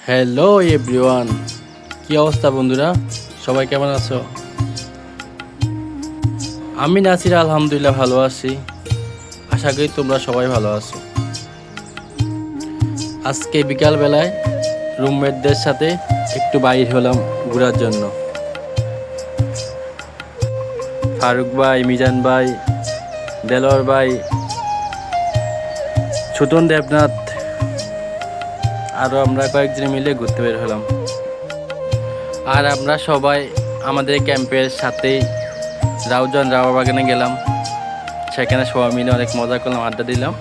Hello everyone, কি অবস্থা বন্ধুরা? সবাই কেমন আছো? আমি নাসির আলহামদুলিল্লাহ ভালো আছি। আশা করি তোমরা সবাই ভালো আছো। আজকে বিকালবেলায় রুমমেটদের সাথে একটু বাইর হলাম ঘোরার জন্য। ফারুক ভাই, মিজান ভাই, দেলোয়ার ভাই, ছোটন দেবনাথ আরও আমরা কয়েকজন মিলে ঘুরতে বের হলাম। আর আমরা সবাই আমাদের ক্যাম্পের সাথেই রাউজান রাবার বাগানে গেলাম। সেখানে সবাই মিলে অনেক মজা করলাম, আড্ডা দিলাম।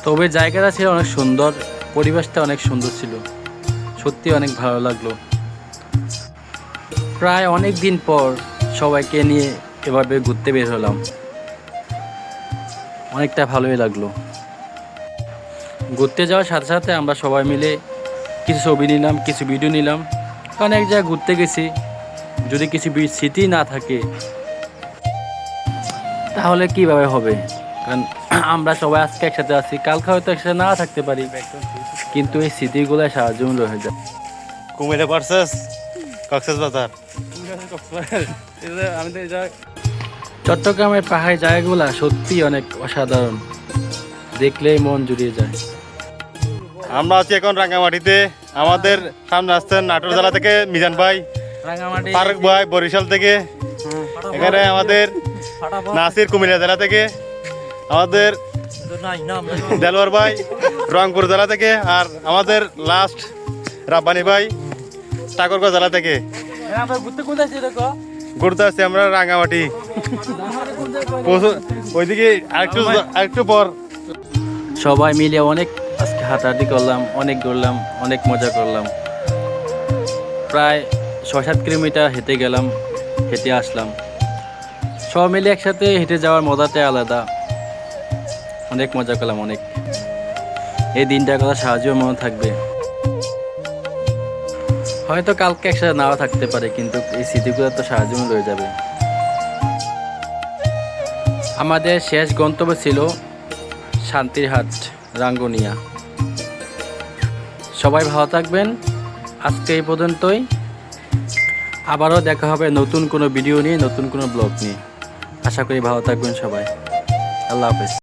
তবে জায়গাটা ছিল অনেক সুন্দর, পরিবেশটা অনেক সুন্দর ছিল, সত্যি অনেক ভালো লাগলো। প্রায় অনেক দিন পর সবাইকে নিয়ে এভাবে ঘুরতে বের হলাম, অনেকটা ভালোই লাগলো। ঘুরতে যাওয়ার সাথে সাথে আমরা সবাই মিলে কিছু ছবি নিলাম, কিছু ভিডিও নিলাম। কারণ এক জায়গায় ঘুরতে গেছি, যদি কিছু স্মৃতি না থাকে তাহলে কীভাবে হবে? কারণ আমরা সবাই আজকে একসাথে আছি, কালকে হয়তো একসাথে না থাকতে পারি, কিন্তু এই স্মৃতিগুলো সারা জীবন রয়ে যায়। কুমিল্লা ভার্সেস কক্সবাজার। চট্টগ্রামের পাহাড়ি জায়গাগুলো সত্যি অনেক অসাধারণ, দেখলেই মন জুড়িয়ে যায়। আমরা আছি এখন রাঙ্গামাটিতে। আমাদের সামনে আসছেন নাটোর জেলা থেকে মিজান ভাই, ফারুক ভাই বরিশাল থেকে, এখানে আমাদের নাসির কুমিল্লা জেলা থেকে, আমাদের দেলোয়ার ভাই রংপুর জেলা থেকে, আর আমাদের লাস্ট রাব্বানি ভাই ঠাকুরগাঁও জেলা থেকে। ঘুরতে আসছি আমরা রাঙ্গামাটি, ওইদিকে আরেকটু পর। সবাই মিলে অনেক আজকে হাঁটাহাঁটি করলাম, অনেক ঘুরলাম, অনেক মজা করলাম। প্রায় 6-7 কিলোমিটার হেঁটে গেলাম, হেঁটে আসলাম। সবাই মিলে একসাথে হেঁটে যাওয়ার মজাটাই আলাদা, অনেক মজা করলাম। অনেক এই দিনটার কথা সাহায্য মনে থাকবে। হয়তো কালকে একসাথে নাও থাকতে পারে, কিন্তু এই স্মৃতিগুলো তো সাহায্য রয়ে যাবে। আমাদের শেষ গন্তব্য ছিল শান্তিরহাট, রাঙ্গুনিয়া। সবাই ভালো থাকবেন। আজকে এই পর্যন্তই। আবারও দেখা হবে নতুন কোনো ভিডিও নিয়ে, নতুন কোনো ব্লগ নিয়ে। আশা করি ভালো থাকবেন সবাই। আল্লাহ হাফেজ।